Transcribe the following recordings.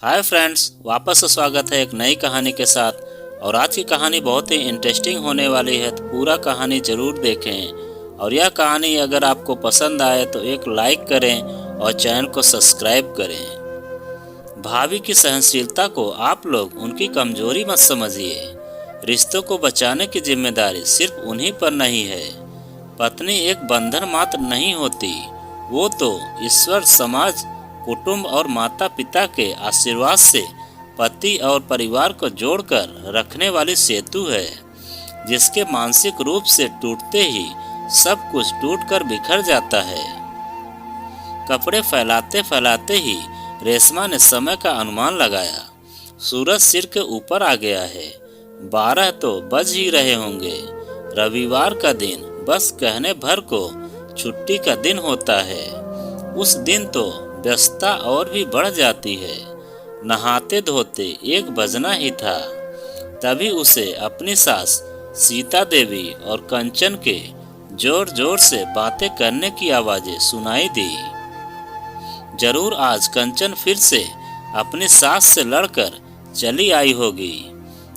Hi friends, वापस से स्वागत है एक नई कहानी के साथ। और आज की कहानी बहुत ही इंटरेस्टिंग होने वाली है, तो पूरा कहानी ज़रूर देखें। और यह कहानी अगर आपको पसंद आए तो एक लाइक करें और चैनल को सब्सक्राइब करें। भाभी की सहनशीलता को आप लोग उनकी कमजोरी मत समझिए। रिश्तों को बचाने की जिम्मेदारी सिर्फ उन्हीं पर नहीं है। पत्नी एक बंधन मात्र नहीं होती, वो तो ईश्वर, समाज, कुटुंब और माता पिता के आशीर्वाद से पति और परिवार को जोड़कर रखने वाली सेतु है, जिसके मानसिक रूप से टूटते ही सब कुछ टूटकर बिखर जाता है। कपड़े फैलाते फैलाते ही रेशमा ने समय का अनुमान लगाया। सूरज सिर के ऊपर आ गया है, 12 तो बज ही रहे होंगे। रविवार का दिन बस कहने भर को छुट्टी का दिन होता है। उस दिन तो व्यस्तता और भी बढ़ जाती है। नहाते धोते 1 बजना ही था, तभी उसे अपनी सास सीता देवी और कंचन के जोर जोर से बातें करने की आवाजें सुनाई दी। जरूर आज कंचन फिर से अपनी सास से लड़कर चली आई होगी।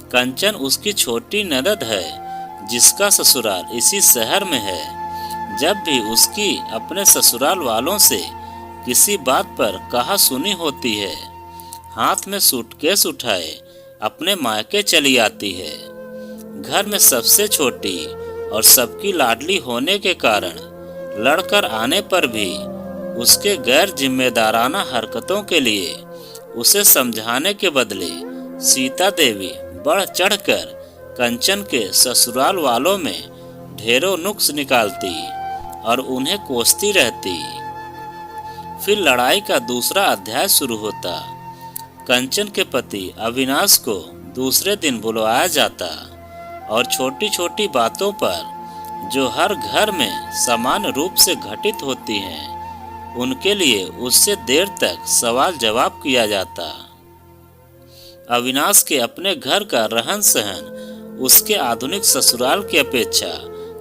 कंचन उसकी छोटी ननद है, जिसका ससुराल इसी शहर में है। जब भी उसकी अपने ससुराल वालों से किसी बात पर कहा सुनी होती है, हाथ में सूटकेस उठाए अपने मायके चली आती है। घर में सबसे छोटी और सबकी लाडली होने के कारण लड़कर आने पर भी उसके गैर जिम्मेदाराना हरकतों के लिए उसे समझाने के बदले सीता देवी बढ़ चढ़कर कंचन के ससुराल वालों में ढेरों नुक्स निकालती और उन्हें कोसती रहती। फिर लड़ाई का दूसरा अध्याय शुरू होता। कंचन के पति अविनाश को दूसरे दिन बुलवाया जाता और छोटी छोटी बातों पर जो हर घर में समान रूप से घटित होती हैं, उनके लिए उससे देर तक सवाल जवाब किया जाता। अविनाश के अपने घर का रहन सहन उसके आधुनिक ससुराल की अपेक्षा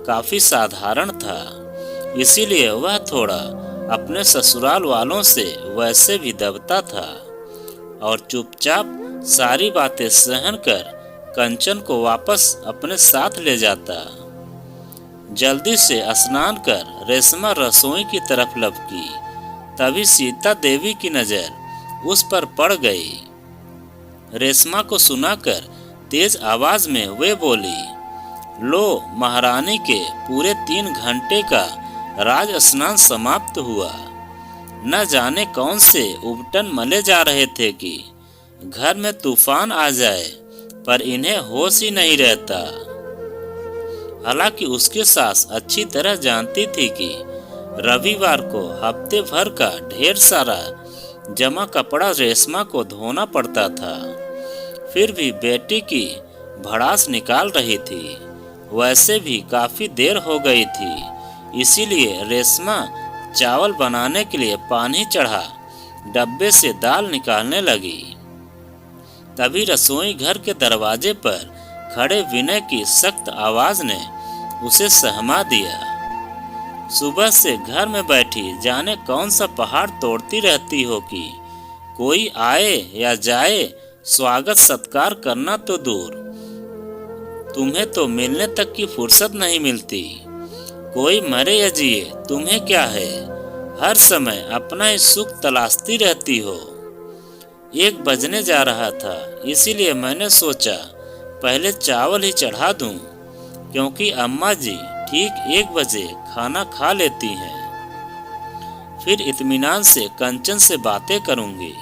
काफी साधारण था, इसीलिए वह थोड़ा अपने ससुराल वालों से वैसे भी दबता था और चुपचाप सारी बातें सहन कर कंचन को वापस अपने साथ ले जाता। जल्दी से स्नान कर रेशमा रसोई की तरफ लपकी, तभी सीता देवी की नजर उस पर पड़ गई। रेशमा को सुनाकर तेज आवाज में वे बोली, लो, महारानी के पूरे 3 घंटे का राज स्नान समाप्त हुआ। न जाने कौन से उबटन मले जा रहे थे कि घर में तूफान आ जाए, पर इन्हें होश ही नहीं रहता। हालांकि उसकी सास अच्छी तरह जानती थी कि रविवार को हफ्ते भर का ढेर सारा जमा कपड़ा रेशमा को धोना पड़ता था। फिर भी बेटी की भड़ास निकाल रही थी। वैसे भी काफी देर हो गई थी, इसीलिए रेशमा चावल बनाने के लिए पानी चढ़ा डब्बे से दाल निकालने लगी। तभी रसोई घर के दरवाजे पर खड़े विनय की सख्त आवाज ने उसे सहमा दिया। सुबह से घर में बैठी जाने कौन सा पहाड़ तोड़ती रहती हो कि कोई आए या जाए स्वागत सत्कार करना तो दूर, तुम्हें तो मिलने तक की फुर्सत नहीं मिलती। कोई मरे या जिए तुम्हें क्या है, हर समय अपना ही सुख तलाशती रहती हो। 1 बजने जा रहा था, इसीलिए मैंने सोचा पहले चावल ही चढ़ा दूं, क्योंकि अम्मा जी ठीक 1 बजे खाना खा लेती हैं। फिर इत्मीनान से कंचन से बातें करूंगी।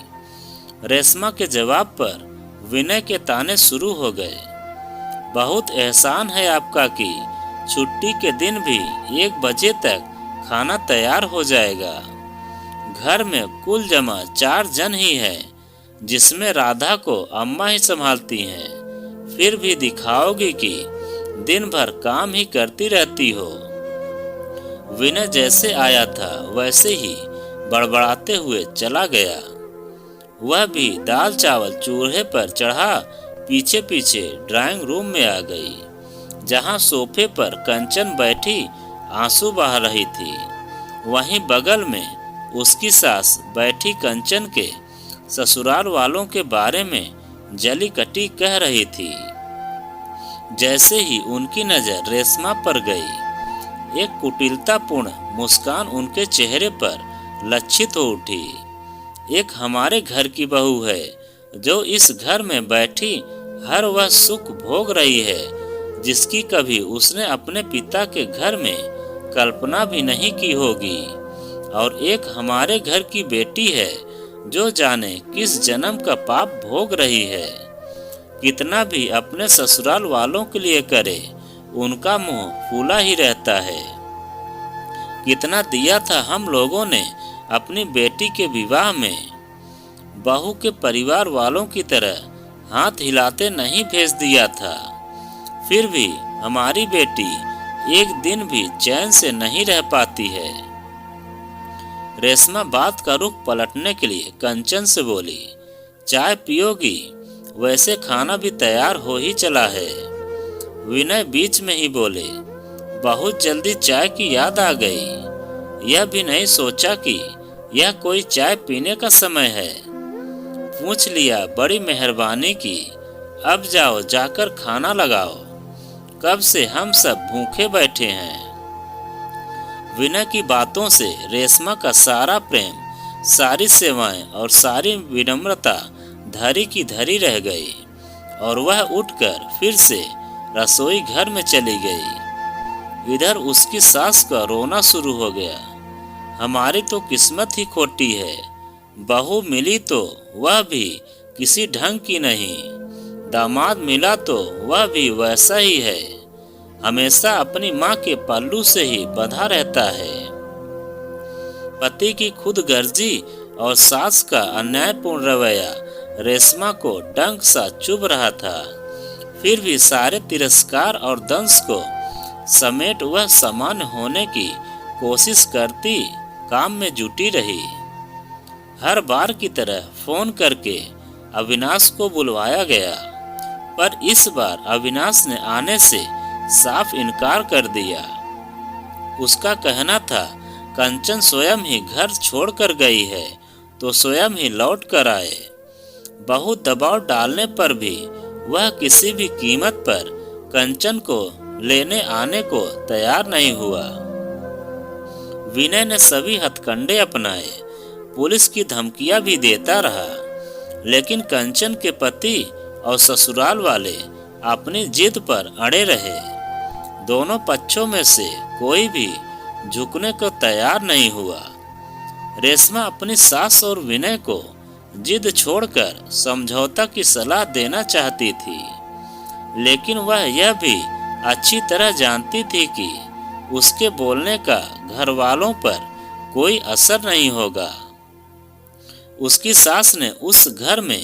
रेशमा के जवाब पर विनय के ताने शुरू हो गए। बहुत एहसान है आपका कि छुट्टी के दिन भी 1 बजे तक खाना तैयार हो जाएगा। घर में कुल जमा 4 जन ही है, जिसमें राधा को अम्मा ही संभालती हैं। फिर भी दिखाओगी कि दिन भर काम ही करती रहती हो। विनय जैसे आया था वैसे ही बड़बड़ाते हुए चला गया। वह भी दाल चावल चूल्हे पर चढ़ा पीछे पीछे ड्राइंग रूम में आ गई, जहां सोफे पर कंचन बैठी आंसू बहा रही थी। वहीं बगल में उसकी सास बैठी कंचन के ससुराल वालों के बारे में जलीकट्टी कह रही थी। जैसे ही उनकी नजर रेशमा पर गई, एक कुटिलतापूर्ण मुस्कान उनके चेहरे पर लक्षित हो उठी। एक हमारे घर की बहू है जो इस घर में बैठी हर वह सुख भोग रही है जिसकी कभी उसने अपने पिता के घर में कल्पना भी नहीं की होगी। और एक हमारे घर की बेटी है जो जाने किस जन्म का पाप भोग रही है। कितना भी अपने ससुराल वालों के लिए करे, उनका मुंह फूला ही रहता है। कितना दिया था हम लोगों ने अपनी बेटी के विवाह में, बहू के परिवार वालों की तरह हाथ हिलाते नहीं भेज दिया था। फिर भी हमारी बेटी एक दिन भी चैन से नहीं रह पाती है। रेशमा बात का रुख पलटने के लिए कंचन से बोली, चाय पियोगी? वैसे खाना भी तैयार हो ही चला है। विनय बीच में ही बोले, बहुत जल्दी चाय की याद आ गई। यह भी नहीं सोचा कि यह कोई चाय पीने का समय है। पूछ लिया, बड़ी मेहरबानी की। अब जाओ, जाकर खाना लगाओ। कब से हम सब भूखे बैठे हैं। विनय की बातों से रेशमा का सारा प्रेम, सारी सेवाएं और सारी विनम्रता धरी की धरी रह गई और वह उठकर फिर से रसोई घर में चली गई। इधर उसकी सास का रोना शुरू हो गया। हमारी तो किस्मत ही खोटी है। बहू मिली तो वह भी किसी ढंग की नहीं, दामाद मिला तो वह भी वैसा ही है, हमेशा अपनी माँ के पल्लू से ही बंधा रहता है। पति की खुदगर्जी और सास का अन्यायपूर्ण रवैया रेशमा को डंक सा चुभ रहा था। फिर भी सारे तिरस्कार और दंश को समेट वह सामान्य होने की कोशिश करती काम में जुटी रही। हर बार की तरह फोन करके अविनाश को बुलवाया गया, पर इस बार अविनाश ने आने से साफ इनकार कर दिया। उसका कहना था कंचन स्वयं ही घर छोड़कर गई है तो स्वयं ही लौट कर आए। बहुत दबाव डालने पर भी वह किसी भी कीमत पर कंचन को लेने आने को तैयार नहीं हुआ। विनय ने सभी हथकंडे अपनाए, पुलिस की धमकियां भी देता रहा, लेकिन कंचन के पति और ससुराल वाले अपनी जिद पर अड़े रहे। दोनों पक्षों में से कोई भी झुकने को तैयार नहीं हुआ। रेशमा अपनी सास और विनय को जिद छोड़कर समझौता की सलाह देना चाहती थी, लेकिन वह यह भी अच्छी तरह जानती थी कि उसके बोलने का घर वालों पर कोई असर नहीं होगा। उसकी सास ने उस घर में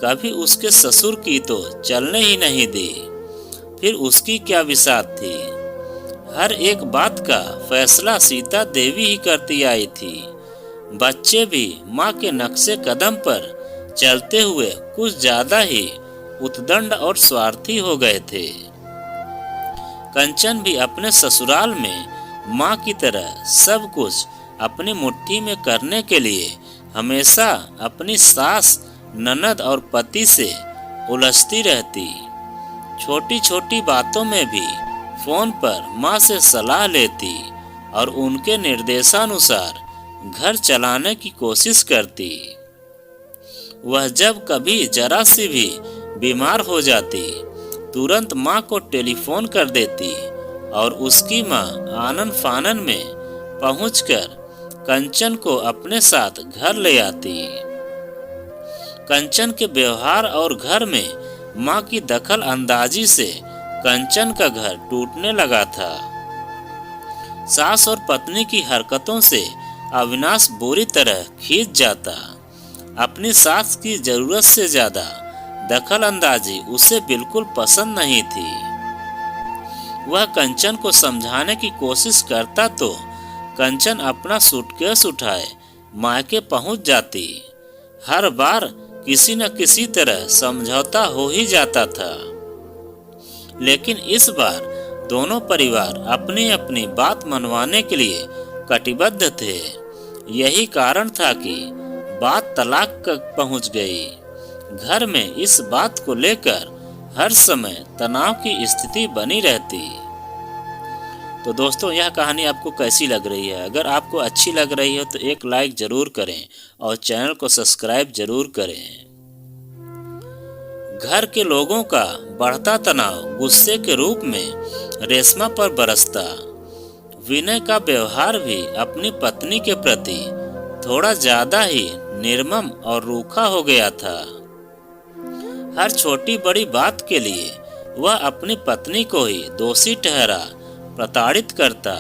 कभी उसके ससुर की तो चलने ही नहीं दी। फिर उसकी क्या विसात थी। हर एक बात का फैसला सीता देवी ही करती आई थी। बच्चे भी माँ के नक्शे कदम पर चलते हुए कुछ ज्यादा ही उद्दंड और स्वार्थी हो गए थे। कंचन भी अपने ससुराल में माँ की तरह सब कुछ अपनी मुट्ठी में करने के लिए हमेशा अपनी सास, ननद और पति से उलझती रहती। छोटी छोटी बातों में भी फोन पर माँ से सलाह लेती और उनके निर्देशानुसार घर चलाने की कोशिश करती। वह जब कभी जरा सी भी बीमार हो जाती, तुरंत माँ को टेलीफोन कर देती और उसकी माँ आनन फानन में पहुंचकर कंचन को अपने साथ घर ले आती। कंचन के व्यवहार और घर में माँ की दखल अंदाजी से कंचन का घर टूटने लगा था। सास और पत्नी की हरकतों से अविनाश बुरी तरह खींच जाता। अपनी सास की जरूरत से ज्यादा दखल अंदाजी उसे बिल्कुल पसंद नहीं थी। वह कंचन को समझाने की कोशिश करता तो कंचन अपना सूटकेस उठाए मायके पहुंच जाती। हर बार किसी न किसी तरह समझौता हो ही जाता था, लेकिन इस बार दोनों परिवार अपनी अपनी बात मनवाने के लिए कटिबद्ध थे। यही कारण था कि बात तलाक तक पहुंच गई। घर में इस बात को लेकर हर समय तनाव की स्थिति बनी रहती। तो दोस्तों, यह कहानी आपको कैसी लग रही है? अगर आपको अच्छी लग रही हो तो एक लाइक जरूर करें और चैनल को सब्सक्राइब जरूर करें। घर के लोगों का बढ़ता तनाव गुस्से के रूप में रेशमा पर बरसता। विनय का व्यवहार भी अपनी पत्नी के प्रति थोड़ा ज्यादा ही निर्मम और रूखा हो गया था। हर छोटी बड़ी बात के लिए वह अपनी पत्नी को ही दोषी ठहरा प्रताड़ित करता।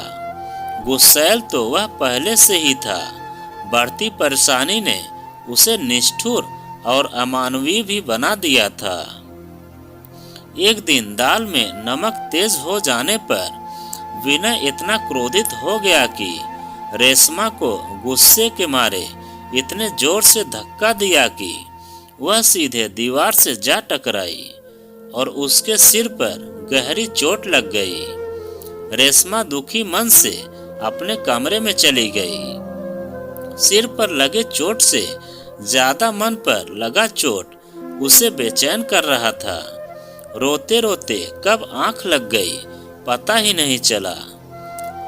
गुस्सैल तो वह पहले से ही था। बढ़ती परेशानी ने उसे निष्ठुर और अमानवीय भी बना दिया था। एक दिन दाल में नमक तेज हो जाने पर विनय इतना क्रोधित हो गया कि रेशमा को गुस्से के मारे इतने जोर से धक्का दिया कि वह सीधे दीवार से जा टकराई और उसके सिर पर गहरी चोट लग गई। रेशमा दुखी मन से अपने कमरे में चली गई। सिर पर लगे चोट से ज्यादा मन पर लगा चोट उसे बेचैन कर रहा था। रोते रोते कब आंख लग गई पता ही नहीं चला।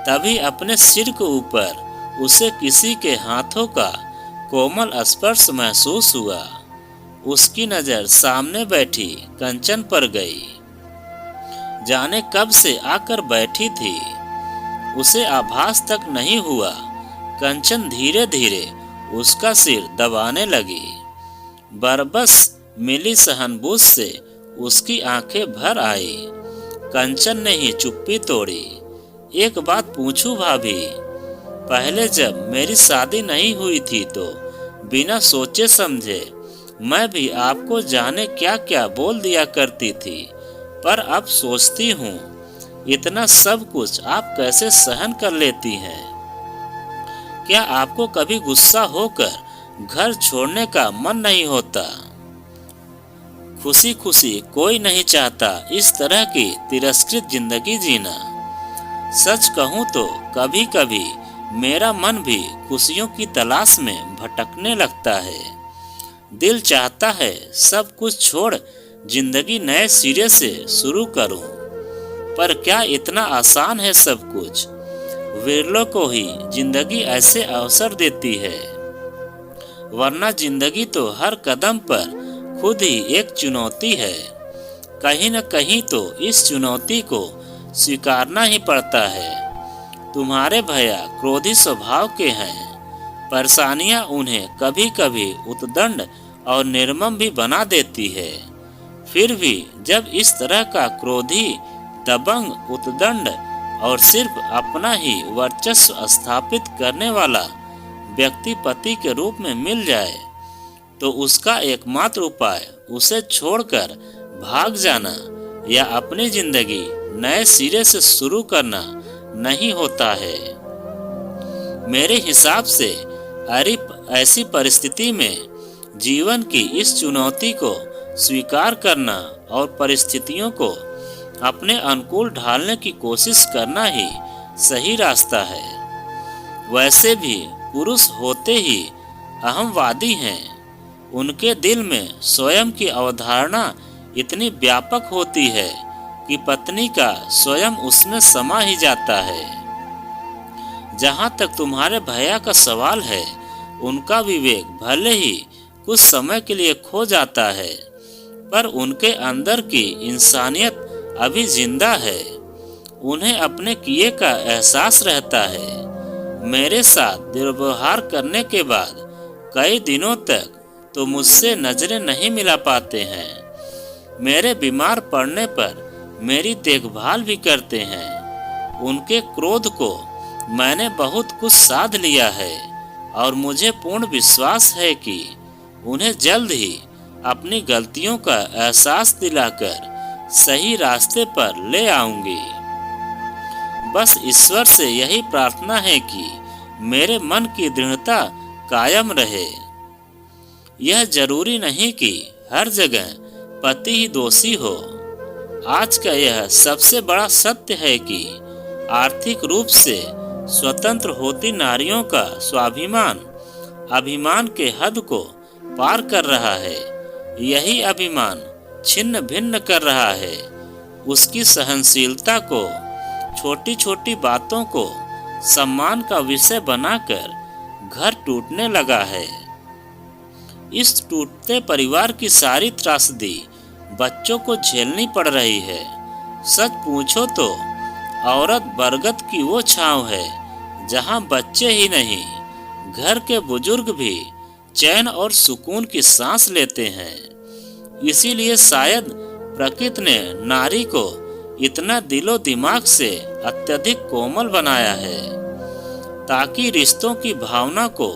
तभी अपने सिर के ऊपर उसे किसी के हाथों का कोमल स्पर्श महसूस हुआ। उसकी नजर सामने बैठी कंचन पर गई। जाने कब से आकर बैठी थी, उसे आभास तक नहीं हुआ। कंचन धीरे धीरे उसका सिर दबाने लगी। बरबस मिली सहनबूझ से उसकी आंखें भर आई। कंचन ने ही चुप्पी तोड़ी। एक बात पूछूं भाभी, पहले जब मेरी शादी नहीं हुई थी तो बिना सोचे समझे मैं भी आपको जाने क्या क्या बोल दिया करती थी, पर अब सोचती हूँ इतना सब कुछ आप कैसे सहन कर लेती हैं? क्या आपको कभी गुस्सा होकर घर छोड़ने का मन नहीं होता? खुशी खुशी कोई नहीं चाहता इस तरह की तिरस्कृत जिंदगी जीना। सच कहूँ तो कभी कभी मेरा मन भी खुशियों की तलाश में भटकने लगता है। दिल चाहता है सब कुछ छोड़ जिंदगी नए सिरे से शुरू करूं, पर क्या इतना आसान है सब कुछ? विरलों को ही जिंदगी ऐसे अवसर देती है, वरना जिंदगी तो हर कदम पर खुद ही एक चुनौती है। कहीं न कहीं तो इस चुनौती को स्वीकारना ही पड़ता है। तुम्हारे भैया क्रोधी स्वभाव के हैं। परेशानियां उन्हें कभी कभी उद्दंड और निर्मम भी बना देती है। फिर भी जब इस तरह का क्रोधी, दबंग, उद्दंड और सिर्फ अपना ही वर्चस्व स्थापित करने वाला व्यक्ति पति के रूप में मिल जाए तो उसका एकमात्र उपाय उसे छोड़कर भाग जाना या अपनी जिंदगी नए सिरे से शुरू करना नहीं होता है। मेरे हिसाब से ऐसी परिस्थिति में जीवन की इस चुनौती को स्वीकार करना और परिस्थितियों को अपने अनुकूल ढालने की कोशिश करना ही सही रास्ता है। वैसे भी पुरुष होते ही अहंवादी हैं। उनके दिल में स्वयं की अवधारणा इतनी व्यापक होती है कि पत्नी का स्वयं उसमें समा ही जाता है। जहाँ तक तुम्हारे भैया का सवाल है, उनका विवेक भले ही कुछ समय के लिए खो जाता है, पर उनके अंदर की इंसानियत अभी जिंदा है। उन्हें अपने किए का एहसास रहता है। मेरे साथ दुर्व्यवहार करने के बाद कई दिनों तक तो मुझसे नजरें नहीं मिला पाते हैं। मेरे बीमार पड़ने पर मेरी देखभाल भी करते हैं। उनके क्रोध को मैंने बहुत कुछ साध लिया है और मुझे पूर्ण विश्वास है कि उन्हें जल्द ही अपनी गलतियों का एहसास दिलाकर सही रास्ते पर ले आऊंगी। बस ईश्वर से यही प्रार्थना है कि मेरे मन की दृढ़ता कायम रहे। यह जरूरी नहीं कि हर जगह पति ही दोषी हो। आज का यह सबसे बड़ा सत्य है कि आर्थिक रूप से स्वतंत्र होती नारियों का स्वाभिमान अभिमान के हद को पार कर रहा है। यही अभिमान छिन्न भिन्न कर रहा है। उसकी सहनशीलता को, छोटी छोटी बातों को सम्मान का विषय बनाकर घर टूटने लगा है। इस टूटते परिवार की सारी त्रासदी बच्चों को झेलनी पड़ रही है। सच पूछो तो औरत बरगद की वो छांव है जहां बच्चे ही नहीं, घर के बुजुर्ग भी चैन और सुकून की सांस लेते हैं। इसीलिए शायद प्रकृति ने नारी को इतना दिलो दिमाग से अत्यधिक कोमल बनाया है, ताकि रिश्तों की भावना को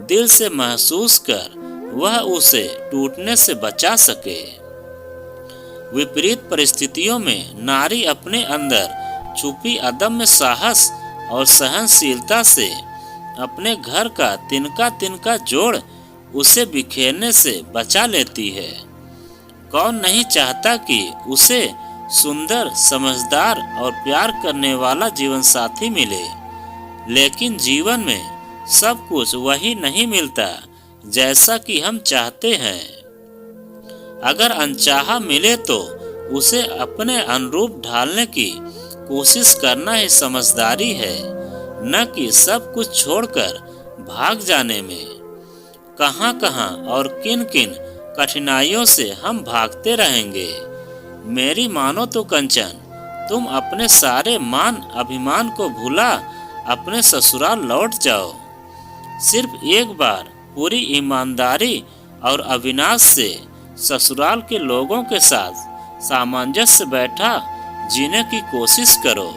दिल से महसूस कर वह उसे टूटने से बचा सके। विपरीत परिस्थितियों में नारी अपने अंदर छुपी अदम्य साहस और सहनशीलता से अपने घर का तिनका तिनका जोड़ उसे बिखेरने से बचा लेती है। कौन नहीं चाहता कि उसे सुंदर, समझदार और प्यार करने वाला जीवन साथी मिले, लेकिन जीवन में सब कुछ वही नहीं मिलता जैसा कि हम चाहते हैं। अगर अनचाहा मिले तो उसे अपने अनुरूप ढालने की कोशिश करना ही समझदारी है, न कि सब कुछ छोड़कर भाग जाने में। कहां कहां और किन किन कठिनाइयों से हम भागते रहेंगे। मेरी मानो तो कंचन, तुम अपने सारे मान अभिमान को भुला अपने ससुराल लौट जाओ। सिर्फ एक बार पूरी ईमानदारी और अविनाश से ससुराल के लोगों के साथ सामंजस्य बैठा जीने की कोशिश करो।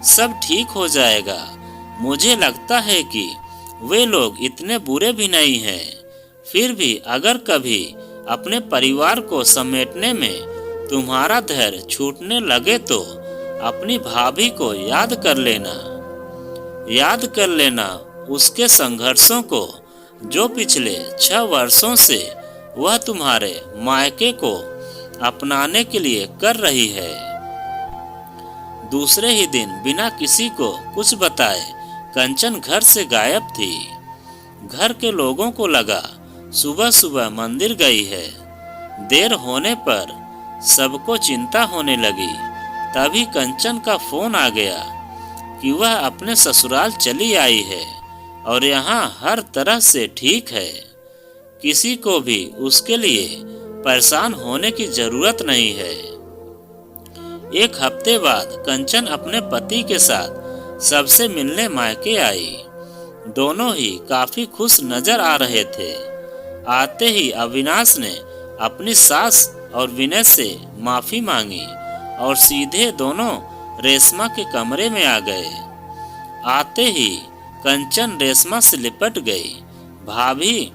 सब ठीक हो जाएगा। मुझे लगता है कि वे लोग इतने बुरे भी नहीं हैं। फिर भी अगर कभी अपने परिवार को समेटने में तुम्हारा धैर्य छूटने लगे तो अपनी भाभी को याद कर लेना उसके संघर्षों को, जो पिछले 6 वर्षों से वह तुम्हारे मायके को अपनाने के लिए कर रही है। दूसरे ही दिन बिना किसी को कुछ बताए कंचन घर से गायब थी। घर के लोगों को लगा सुबह सुबह मंदिर गई है। देर होने पर सबको चिंता होने लगी। तभी कंचन का फोन आ गया कि वह अपने ससुराल चली आई है और यहाँ हर तरह से ठीक है। किसी को भी उसके लिए परेशान होने की जरूरत नहीं है। 1 हफ्ते बाद कंचन अपने पति के साथ सबसे मिलने मायके आई। दोनों ही काफी खुश नजर आ रहे थे। आते ही अविनाश ने अपनी सास और विनय से माफी मांगी और सीधे दोनों रेशमा के कमरे में आ गए। आते ही कंचन रेशमा से लिपट गई। भाभी,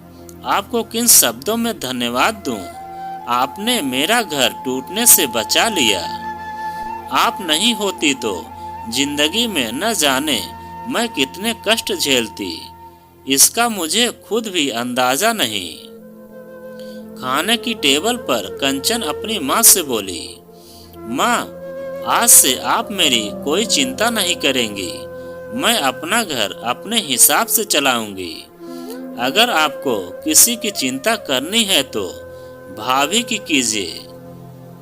आपको किन शब्दों में धन्यवाद दूं? आपने मेरा घर टूटने से बचा लिया। आप नहीं होती तो जिंदगी में न जाने मैं कितने कष्ट झेलती, इसका मुझे खुद भी अंदाजा नहीं। खाने की टेबल पर कंचन अपनी माँ से बोली, माँ, आज से आप मेरी कोई चिंता नहीं करेंगी। मैं अपना घर अपने हिसाब से चलाऊंगी। अगर आपको किसी की चिंता करनी है तो भाभी की कीजिए,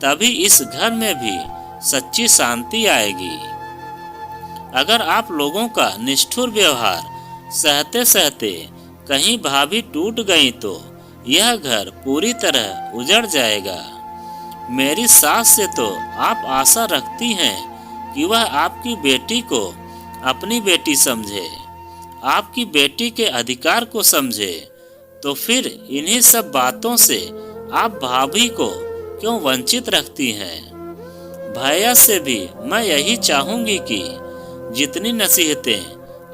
तभी इस घर में भी सच्ची शांति आएगी। अगर आप लोगों का निष्ठुर व्यवहार सहते सहते कहीं भाभी टूट गई तो यह घर पूरी तरह उजड़ जाएगा। मेरी सास से तो आप आशा रखती हैं कि वह आपकी बेटी को अपनी बेटी समझे, आपकी बेटी के अधिकार को समझे, तो फिर इन्हीं सब बातों से आप भाभी को क्यों वंचित रखती हैं? भैया से भी मैं यही चाहूंगी कि जितनी नसीहतें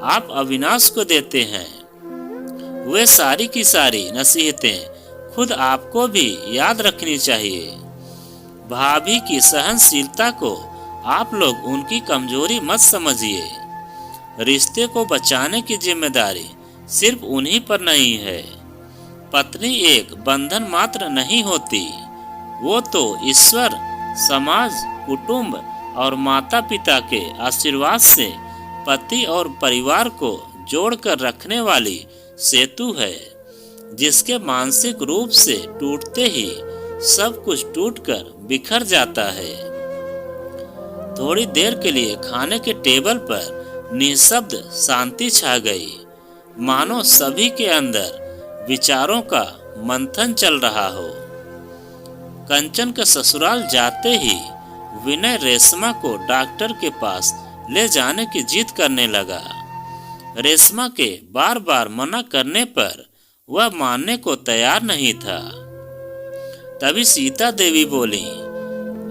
आप अविनाश को देते हैं, वे सारी की सारी नसीहतें खुद आपको भी याद रखनी चाहिए। भाभी की सहनशीलता को आप लोग उनकी कमजोरी मत समझिए। रिश्ते को बचाने की जिम्मेदारी सिर्फ उन्हीं पर नहीं है। पत्नी एक बंधन मात्र नहीं होती, वो तो ईश्वर, समाज, कुटुंब और माता पिता के आशीर्वाद से पति और परिवार को जोड़कर रखने वाली सेतु है जिसके मानसिक रूप से टूटते ही सब कुछ टूटकर बिखर जाता है। थोड़ी देर के लिए खाने के टेबल पर निःशब्द शांति छा गई, मानो सभी के अंदर विचारों का मंथन चल रहा हो। कंचन के ससुराल जाते ही विनय रेशमा को डॉक्टर के पास ले जाने की जिद करने लगा। रेशमा के बार बार मना करने पर वह मानने को तैयार नहीं था। तभी सीता देवी बोली,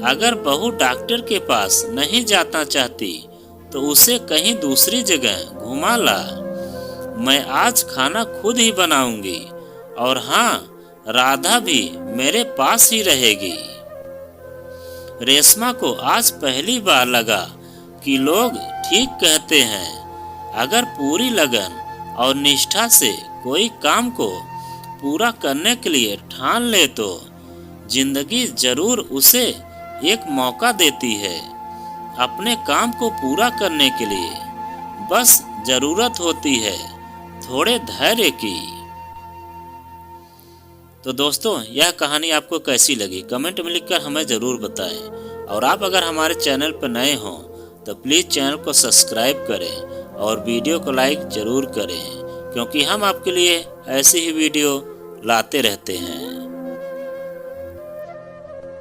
अगर बहू डॉक्टर के पास नहीं जाना चाहती तो उसे कहीं दूसरी जगह घुमा ला। मैं आज खाना खुद ही बनाऊंगी और हाँ, राधा भी मेरे पास ही रहेगी। रेशमा को आज पहली बार लगा कि लोग ठीक कहते हैं, अगर पूरी लगन और निष्ठा से कोई काम को पूरा करने के लिए ठान ले तो जिंदगी जरूर उसे एक मौका देती है अपने काम को पूरा करने के लिए। बस जरूरत होती है थोड़े धैर्य की। तो दोस्तों, यह कहानी आपको कैसी लगी कमेंट में लिखकर हमें ज़रूर बताएं। और आप अगर हमारे चैनल पर नए हों तो प्लीज़ चैनल को सब्सक्राइब करें और वीडियो को लाइक ज़रूर करें, क्योंकि हम आपके लिए ऐसी ही वीडियो लाते रहते हैं।